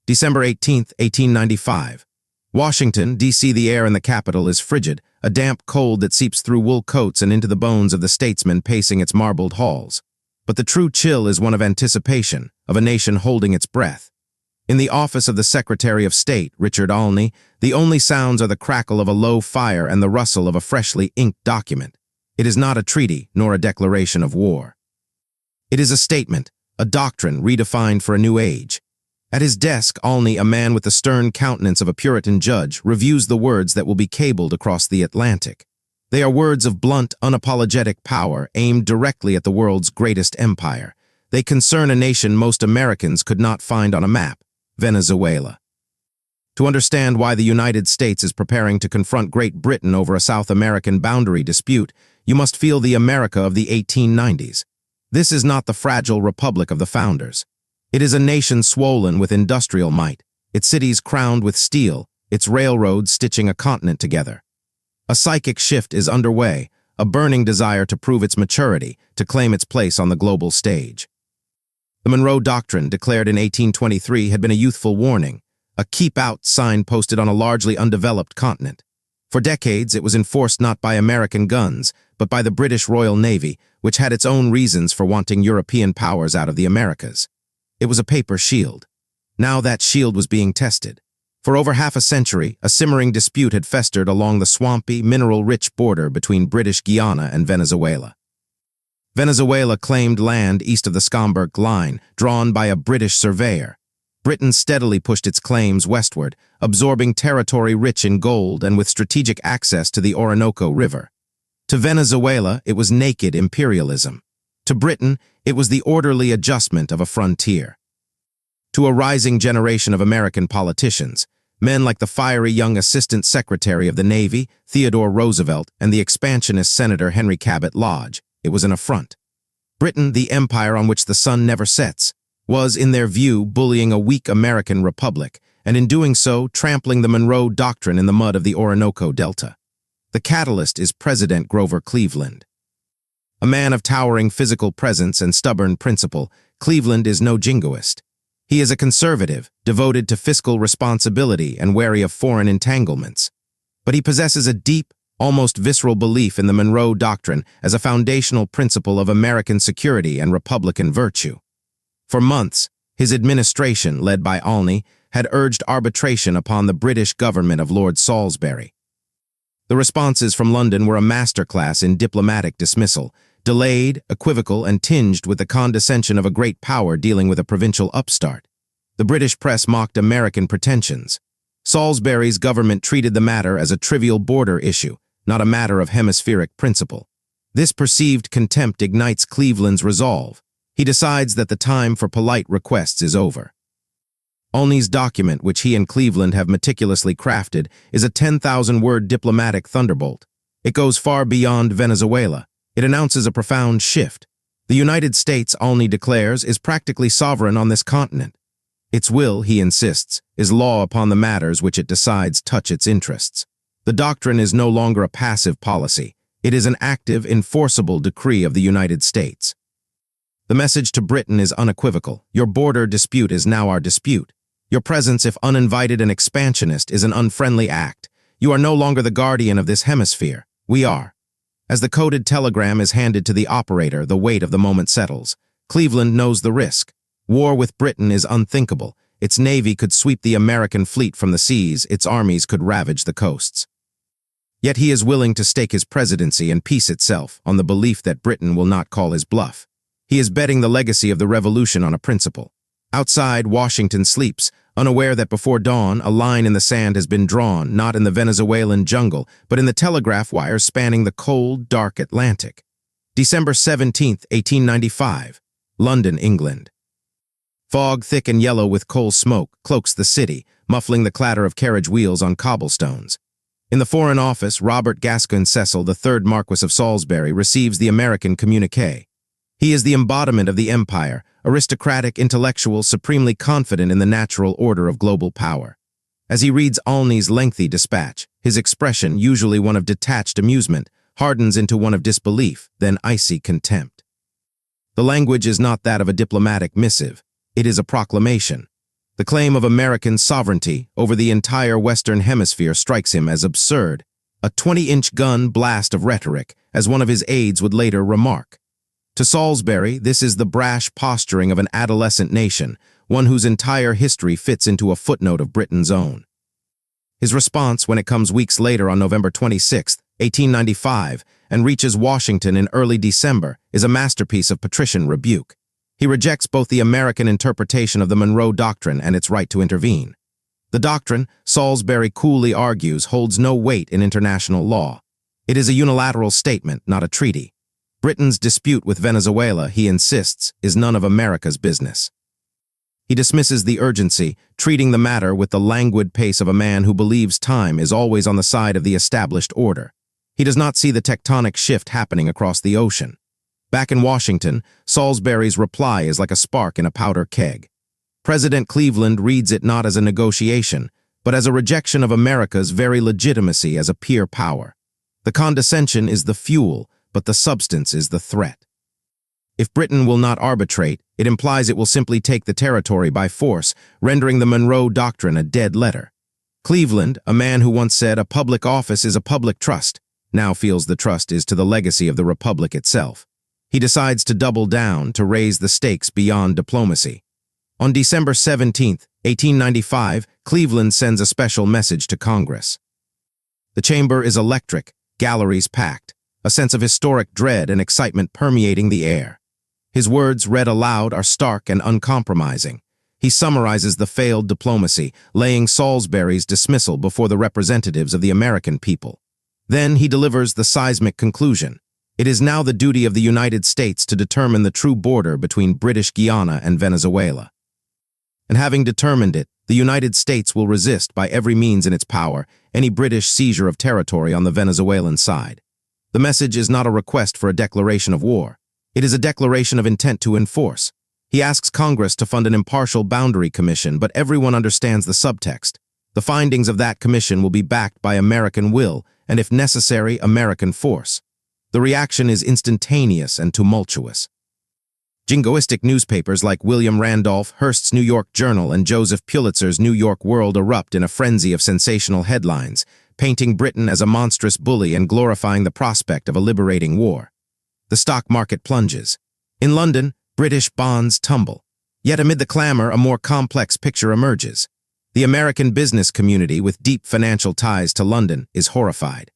December 18, 1895. Washington, D.C. The air in the capital is frigid, a damp cold that seeps through wool coats and into the bones of the statesmen pacing its marbled halls. But the true chill is one of anticipation, of a nation holding its breath. In the office of the Secretary of State, Richard Olney, the only sounds are the crackle of a low fire and the rustle of a freshly inked document. It is not a treaty, nor a declaration of war. It is a statement, a doctrine redefined for a new age. At his desk, Olney, a man with the stern countenance of a Puritan judge, reviews the words that will be cabled across the Atlantic. They are words of blunt, unapologetic power aimed directly at the world's greatest empire. They concern a nation most Americans could not find on a map, Venezuela. To understand why the United States is preparing to confront Great Britain over a South American boundary dispute, you must feel the America of the 1890s. This is not the fragile republic of the founders. It is a nation swollen with industrial might, its cities crowned with steel, its railroads stitching a continent together. A psychic shift is underway, a burning desire to prove its maturity, to claim its place on the global stage. The Monroe Doctrine, declared in 1823, had been a youthful warning, a keep-out sign posted on a largely undeveloped continent. For decades, it was enforced not by American guns, but by the British Royal Navy, which had its own reasons for wanting European powers out of the Americas. It was a paper shield. Now that shield was being tested. For over half a century, a simmering dispute had festered along the swampy, mineral-rich border between British Guiana and Venezuela. Venezuela claimed land east of the Schomburg Line, drawn by a British surveyor. Britain steadily pushed its claims westward, absorbing territory rich in gold and with strategic access to the Orinoco River. To Venezuela, it was naked imperialism. To Britain, it was the orderly adjustment of a frontier. To a rising generation of American politicians, men like the fiery young Assistant Secretary of the Navy, Theodore Roosevelt, and the expansionist Senator Henry Cabot Lodge, it was an affront. Britain, the empire on which the sun never sets, was, in their view, bullying a weak American republic, and in doing so, trampling the Monroe Doctrine in the mud of the Orinoco Delta. The catalyst is President Grover Cleveland. A man of towering physical presence and stubborn principle, Cleveland is no jingoist. He is a conservative, devoted to fiscal responsibility and wary of foreign entanglements. But he possesses a deep, almost visceral belief in the Monroe Doctrine as a foundational principle of American security and Republican virtue. For months, his administration, led by Olney, had urged arbitration upon the British government of Lord Salisbury. The responses from London were a masterclass in diplomatic dismissal, delayed, equivocal, and tinged with the condescension of a great power dealing with a provincial upstart. The British press mocked American pretensions. Salisbury's government treated the matter as a trivial border issue, not a matter of hemispheric principle. This perceived contempt ignites Cleveland's resolve. He decides that the time for polite requests is over. Olney's document, which he and Cleveland have meticulously crafted, is a 10,000-word diplomatic thunderbolt. It goes far beyond Venezuela. It announces a profound shift. The United States, Olney declares, is practically sovereign on this continent. Its will, he insists, is law upon the matters which it decides touch its interests. The doctrine is no longer a passive policy. It is an active, enforceable decree of the United States. The message to Britain is unequivocal. Your border dispute is now our dispute. Your presence, if uninvited and expansionist, is an unfriendly act. You are no longer the guardian of this hemisphere. We are. As the coded telegram is handed to the operator, the weight of the moment settles. Cleveland knows the risk. War with Britain is unthinkable. Its navy could sweep the American fleet from the seas, its armies could ravage the coasts. Yet he is willing to stake his presidency and peace itself on the belief that Britain will not call his bluff. He is betting the legacy of the revolution on a principle. Outside, Washington sleeps, unaware that before dawn, a line in the sand has been drawn, not in the Venezuelan jungle, but in the telegraph wires spanning the cold, dark Atlantic. December 17, 1895. London, England. Fog, thick and yellow with coal smoke, cloaks the city, muffling the clatter of carriage wheels on cobblestones. In the Foreign Office, Robert Gascoigne Cecil, the third Marquis of Salisbury, receives the American communique. He is the embodiment of the empire, aristocratic, intellectual, supremely confident in the natural order of global power. As he reads Olney's lengthy dispatch, his expression, usually one of detached amusement, hardens into one of disbelief, then icy contempt. The language is not that of a diplomatic missive. It is a proclamation. The claim of American sovereignty over the entire Western Hemisphere strikes him as absurd, a 20-inch gun blast of rhetoric, as one of his aides would later remark. To Salisbury, this is the brash posturing of an adolescent nation, one whose entire history fits into a footnote of Britain's own. His response, when it comes weeks later on November 26, 1895, and reaches Washington in early December, is a masterpiece of patrician rebuke. He rejects both the American interpretation of the Monroe Doctrine and its right to intervene. The doctrine, Salisbury coolly argues, holds no weight in international law. It is a unilateral statement, not a treaty. Britain's dispute with Venezuela, he insists, is none of America's business. He dismisses the urgency, treating the matter with the languid pace of a man who believes time is always on the side of the established order. He does not see the tectonic shift happening across the ocean. Back in Washington, Salisbury's reply is like a spark in a powder keg. President Cleveland reads it not as a negotiation, but as a rejection of America's very legitimacy as a peer power. The condescension is the fuel, but the substance is the threat. If Britain will not arbitrate, it implies it will simply take the territory by force, rendering the Monroe Doctrine a dead letter. Cleveland, a man who once said a public office is a public trust, now feels the trust is to the legacy of the Republic itself. He decides to double down, to raise the stakes beyond diplomacy. On December 17, 1895, Cleveland sends a special message to Congress. The chamber is electric, galleries packed, a sense of historic dread and excitement permeating the air. His words read aloud are stark and uncompromising. He summarizes the failed diplomacy, laying Salisbury's dismissal before the representatives of the American people. Then he delivers the seismic conclusion. It is now the duty of the United States to determine the true border between British Guiana and Venezuela. And having determined it, the United States will resist by every means in its power any British seizure of territory on the Venezuelan side. The message is not a request for a declaration of war. It is a declaration of intent to enforce. He asks Congress to fund an impartial boundary commission, but everyone understands the subtext. The findings of that commission will be backed by American will and, if necessary, American force. The reaction is instantaneous and tumultuous. Jingoistic newspapers like William Randolph Hearst's New York Journal and Joseph Pulitzer's New York World erupt in a frenzy of sensational headlines, painting Britain as a monstrous bully and glorifying the prospect of a liberating war. The stock market plunges. In London, British bonds tumble. Yet amid the clamor, a more complex picture emerges. The American business community, with deep financial ties to London, is horrified.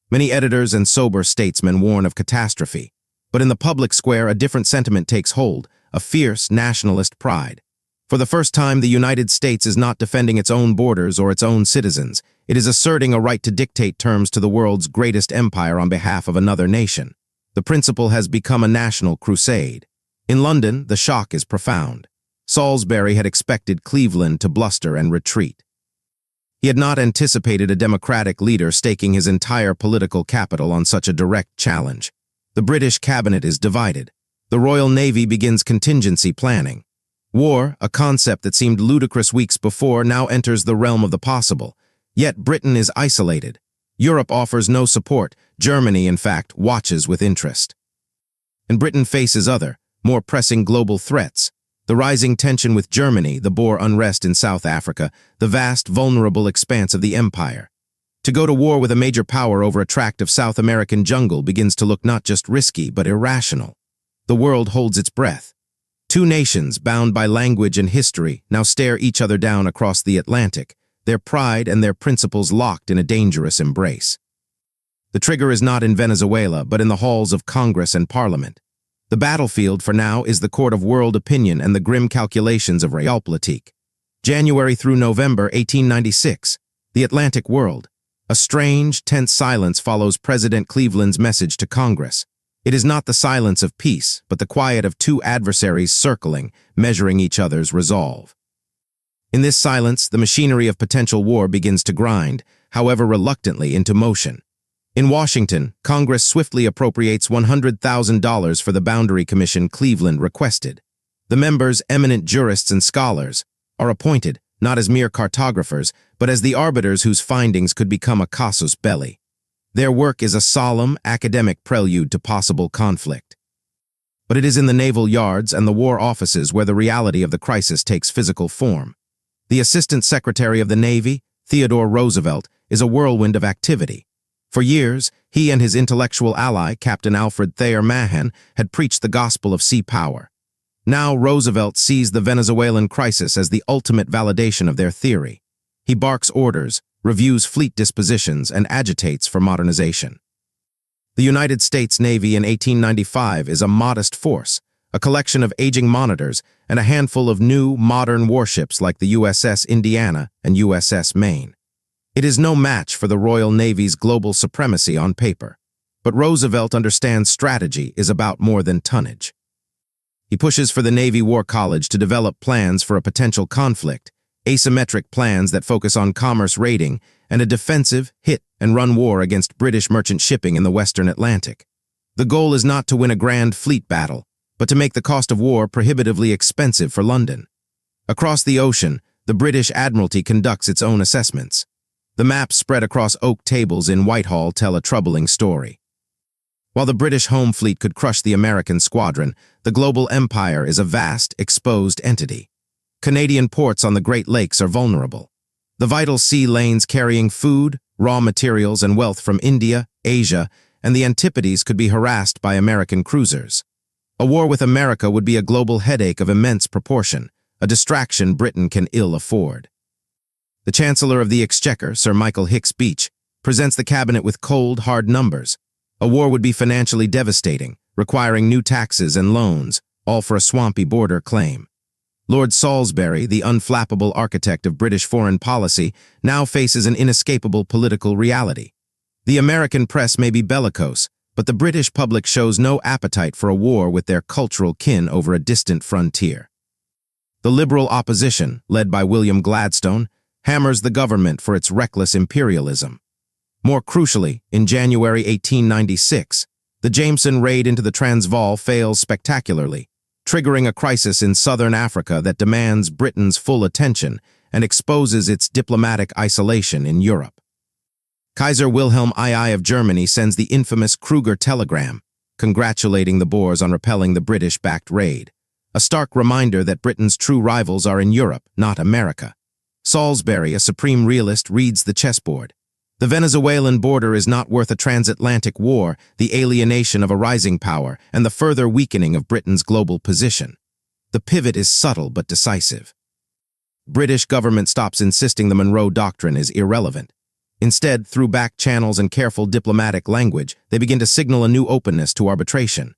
Many editors and sober statesmen warn of catastrophe. But in the public square, a different sentiment takes hold, a fierce nationalist pride. For the first time, the United States is not defending its own borders or its own citizens. It is asserting a right to dictate terms to the world's greatest empire on behalf of another nation. The principle has become a national crusade. In London, the shock is profound. Salisbury had expected Cleveland to bluster and retreat. He had not anticipated a Democratic leader staking his entire political capital on such a direct challenge. The British cabinet is divided. The Royal Navy begins contingency planning. War, a concept that seemed ludicrous weeks before, now enters the realm of the possible. Yet Britain is isolated. Europe offers no support. Germany, in fact, watches with interest. And Britain faces other, more pressing global threats. The rising tension with Germany, the Boer unrest in South Africa, the vast, vulnerable expanse of the empire. To go to war with a major power over a tract of South American jungle begins to look not just risky, but irrational. The world holds its breath. Two nations, bound by language and history, now stare each other down across the Atlantic, their pride and their principles locked in a dangerous embrace. The trigger is not in Venezuela, but in the halls of Congress and Parliament. The battlefield, for now, is the court of world opinion and the grim calculations of realpolitik. January through November 1896. The Atlantic world. A strange, tense silence follows President Cleveland's message to Congress. It is not the silence of peace, but the quiet of two adversaries circling, measuring each other's resolve. In this silence, the machinery of potential war begins to grind, however reluctantly, into motion. In Washington, Congress swiftly appropriates $100,000 for the boundary commission Cleveland requested. The members, eminent jurists and scholars, are appointed, not as mere cartographers, but as the arbiters whose findings could become a casus belli. Their work is a solemn, academic prelude to possible conflict. But it is in the naval yards and the war offices where the reality of the crisis takes physical form. The Assistant Secretary of the Navy, Theodore Roosevelt, is a whirlwind of activity. For years, he and his intellectual ally, Captain Alfred Thayer Mahan, had preached the gospel of sea power. Now Roosevelt sees the Venezuelan crisis as the ultimate validation of their theory. He barks orders, reviews fleet dispositions, and agitates for modernization. The United States Navy in 1895 is a modest force, a collection of aging monitors, and a handful of new, modern warships like the USS Indiana and USS Maine. It is no match for the Royal Navy's global supremacy on paper, but Roosevelt understands strategy is about more than tonnage. He pushes for the Navy War College to develop plans for a potential conflict, asymmetric plans that focus on commerce raiding, and a defensive, hit-and-run war against British merchant shipping in the Western Atlantic. The goal is not to win a grand fleet battle, but to make the cost of war prohibitively expensive for London. Across the ocean, the British Admiralty conducts its own assessments. The maps spread across oak tables in Whitehall tell a troubling story. While the British home fleet could crush the American squadron, the global empire is a vast, exposed entity. Canadian ports on the Great Lakes are vulnerable. The vital sea lanes carrying food, raw materials, and wealth from India, Asia, and the Antipodes could be harassed by American cruisers. A war with America would be a global headache of immense proportion, a distraction Britain can ill afford. The Chancellor of the Exchequer, Sir Michael Hicks Beach, presents the cabinet with cold, hard numbers. A war would be financially devastating, requiring new taxes and loans, all for a swampy border claim. Lord Salisbury, the unflappable architect of British foreign policy, now faces an inescapable political reality. The American press may be bellicose, but the British public shows no appetite for a war with their cultural kin over a distant frontier. The Liberal opposition, led by William Gladstone, hammers the government for its reckless imperialism. More crucially, in January 1896, the Jameson raid into the Transvaal fails spectacularly, triggering a crisis in southern Africa that demands Britain's full attention and exposes its diplomatic isolation in Europe. Kaiser Wilhelm II of Germany sends the infamous Kruger telegram, congratulating the Boers on repelling the British-backed raid, a stark reminder that Britain's true rivals are in Europe, not America. Salisbury, a supreme realist, reads the chessboard. The Venezuelan border is not worth a transatlantic war, the alienation of a rising power, and the further weakening of Britain's global position. The pivot is subtle but decisive. British government stops insisting the Monroe Doctrine is irrelevant. Instead, through back channels and careful diplomatic language, they begin to signal a new openness to arbitration.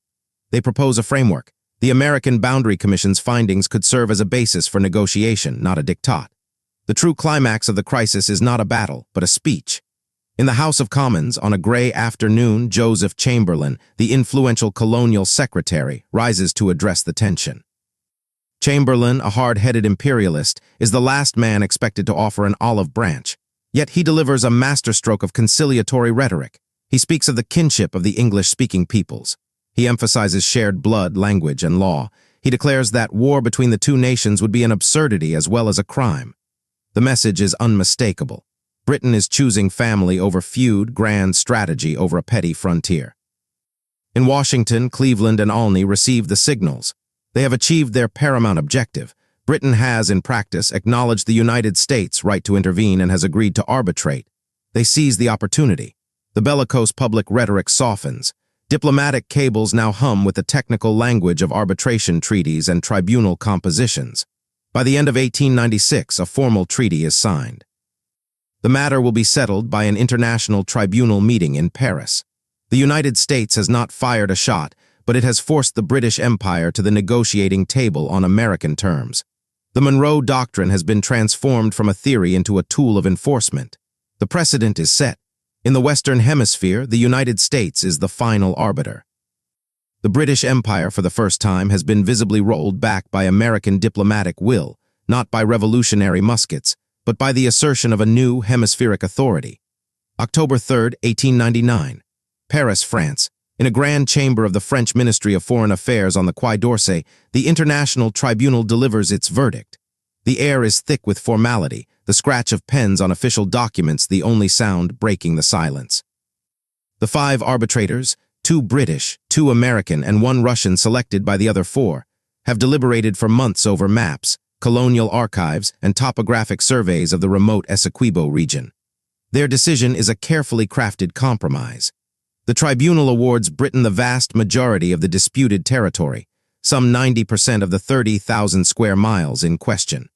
They propose a framework. The American Boundary Commission's findings could serve as a basis for negotiation, not a diktat. The true climax of the crisis is not a battle, but a speech. In the House of Commons, on a gray afternoon, Joseph Chamberlain, the influential colonial secretary, rises to address the tension. Chamberlain, a hard-headed imperialist, is the last man expected to offer an olive branch. Yet he delivers a masterstroke of conciliatory rhetoric. He speaks of the kinship of the English-speaking peoples. He emphasizes shared blood, language, and law. He declares that war between the two nations would be an absurdity as well as a crime. The message is unmistakable. Britain is choosing family over feud, grand strategy over a petty frontier. In Washington, Cleveland, and Olney receive the signals. They have achieved their paramount objective. Britain has, in practice, acknowledged the United States' right to intervene and has agreed to arbitrate. They seize the opportunity. The bellicose public rhetoric softens. Diplomatic cables now hum with the technical language of arbitration treaties and tribunal compositions. By the end of 1896, a formal treaty is signed. The matter will be settled by an international tribunal meeting in Paris. The United States has not fired a shot, but it has forced the British Empire to the negotiating table on American terms. The Monroe Doctrine has been transformed from a theory into a tool of enforcement. The precedent is set. In the Western Hemisphere, the United States is the final arbiter. The British Empire, for the first time, has been visibly rolled back by American diplomatic will, not by revolutionary muskets, but by the assertion of a new hemispheric authority. October 3, 1899. Paris, France. In a grand chamber of the French Ministry of Foreign Affairs on the Quai d'Orsay, the International Tribunal delivers its verdict. The air is thick with formality, the scratch of pens on official documents the only sound breaking the silence. The 5 arbitrators, 2 British, 2 American, and 1 Russian selected by the other 4, have deliberated for months over maps, colonial archives, and topographic surveys of the remote Essequibo region. Their decision is a carefully crafted compromise. The tribunal awards Britain the vast majority of the disputed territory, some 90% of the 30,000 square miles in question.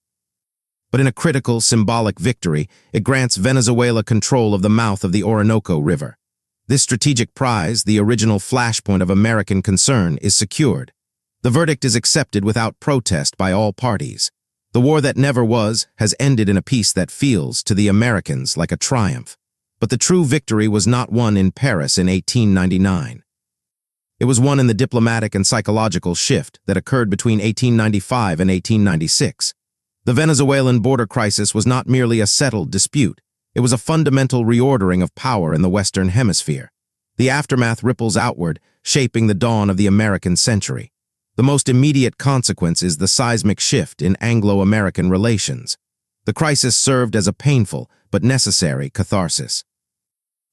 But in a critical, symbolic victory, it grants Venezuela control of the mouth of the Orinoco River. This strategic prize, the original flashpoint of American concern, is secured. The verdict is accepted without protest by all parties. The war that never was has ended in a peace that feels, to the Americans, like a triumph. But the true victory was not won in Paris in 1899. It was won in the diplomatic and psychological shift that occurred between 1895 and 1896. The Venezuelan border crisis was not merely a settled dispute. It was a fundamental reordering of power in the Western Hemisphere. The aftermath ripples outward, shaping the dawn of the American century. The most immediate consequence is the seismic shift in Anglo-American relations. The crisis served as a painful but necessary catharsis.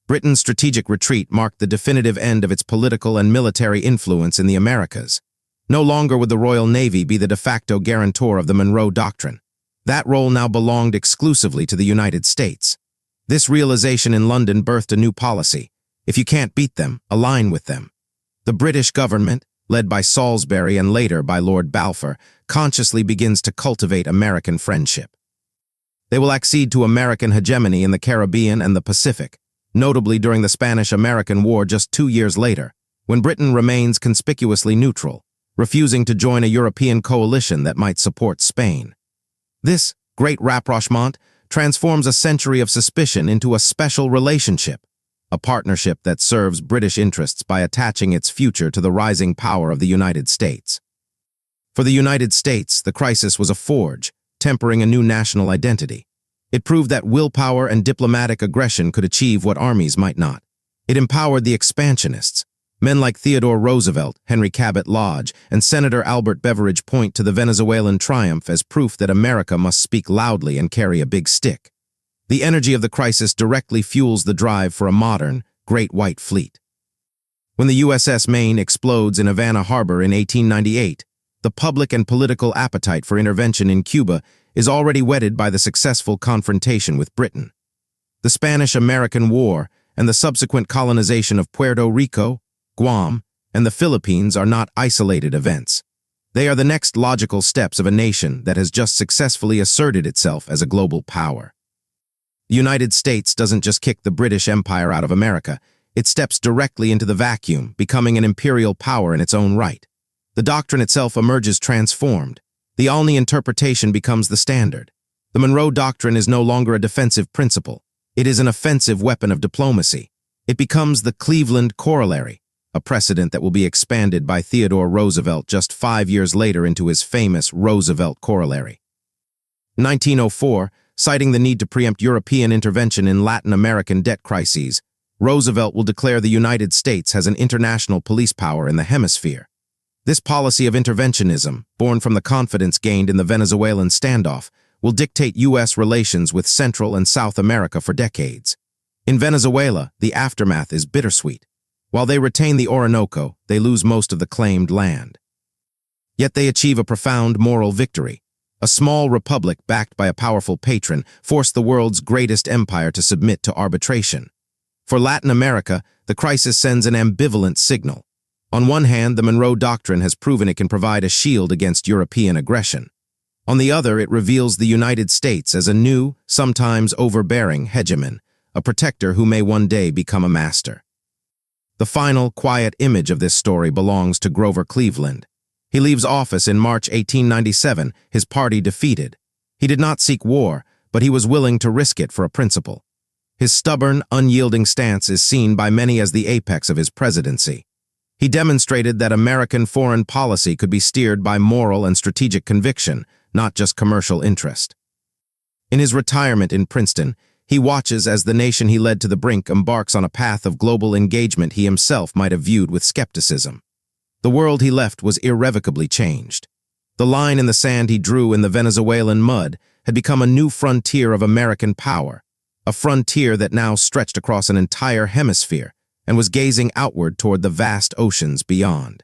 Britain's strategic retreat marked the definitive end of its political and military influence in the Americas. No longer would the Royal Navy be the de facto guarantor of the Monroe Doctrine. That role now belonged exclusively to the United States. This realization in London birthed a new policy. If you can't beat them, align with them. The British government, led by Salisbury and later by Lord Balfour, consciously begins to cultivate American friendship. They will accede to American hegemony in the Caribbean and the Pacific, notably during the Spanish-American War just 2 years later, when Britain remains conspicuously neutral, refusing to join a European coalition that might support Spain. This Great Rapprochement transforms a century of suspicion into a special relationship, a partnership that serves British interests by attaching its future to the rising power of the United States. For the United States, the crisis was a forge, tempering a new national identity. It proved that willpower and diplomatic aggression could achieve what armies might not. It empowered the expansionists. Men like Theodore Roosevelt, Henry Cabot Lodge, and Senator Albert Beveridge point to the Venezuelan triumph as proof that America must speak loudly and carry a big stick. The energy of the crisis directly fuels the drive for a modern, Great White Fleet. When the USS Maine explodes in Havana Harbor in 1898, the public and political appetite for intervention in Cuba is already whetted by the successful confrontation with Britain. The Spanish-American War and the subsequent colonization of Puerto Rico, Guam, and the Philippines are not isolated events. They are the next logical steps of a nation that has just successfully asserted itself as a global power. The United States doesn't just kick the British Empire out of America, it steps directly into the vacuum, becoming an imperial power in its own right. The doctrine itself emerges transformed. The Olney interpretation becomes the standard. The Monroe Doctrine is no longer a defensive principle. It is an offensive weapon of diplomacy. It becomes the Cleveland Corollary, a precedent that will be expanded by Theodore Roosevelt just 5 years later into his famous Roosevelt Corollary. 1904, citing the need to preempt European intervention in Latin American debt crises, Roosevelt will declare the United States has an international police power in the hemisphere. This policy of interventionism, born from the confidence gained in the Venezuelan standoff, will dictate U.S. relations with Central and South America for decades. In Venezuela, the aftermath is bittersweet. While they retain the Orinoco, they lose most of the claimed land. Yet they achieve a profound moral victory. A small republic backed by a powerful patron forced the world's greatest empire to submit to arbitration. For Latin America, the crisis sends an ambivalent signal. On one hand, the Monroe Doctrine has proven it can provide a shield against European aggression. On the other, it reveals the United States as a new, sometimes overbearing hegemon, a protector who may one day become a master. The final, quiet image of this story belongs to Grover Cleveland. He leaves office in March 1897, his party defeated. He did not seek war, but he was willing to risk it for a principle. His stubborn, unyielding stance is seen by many as the apex of his presidency. He demonstrated that American foreign policy could be steered by moral and strategic conviction, not just commercial interest. In his retirement in Princeton, he watches as the nation he led to the brink embarks on a path of global engagement he himself might have viewed with skepticism. The world he left was irrevocably changed. The line in the sand he drew in the Venezuelan mud had become a new frontier of American power, a frontier that now stretched across an entire hemisphere, and was gazing outward toward the vast oceans beyond.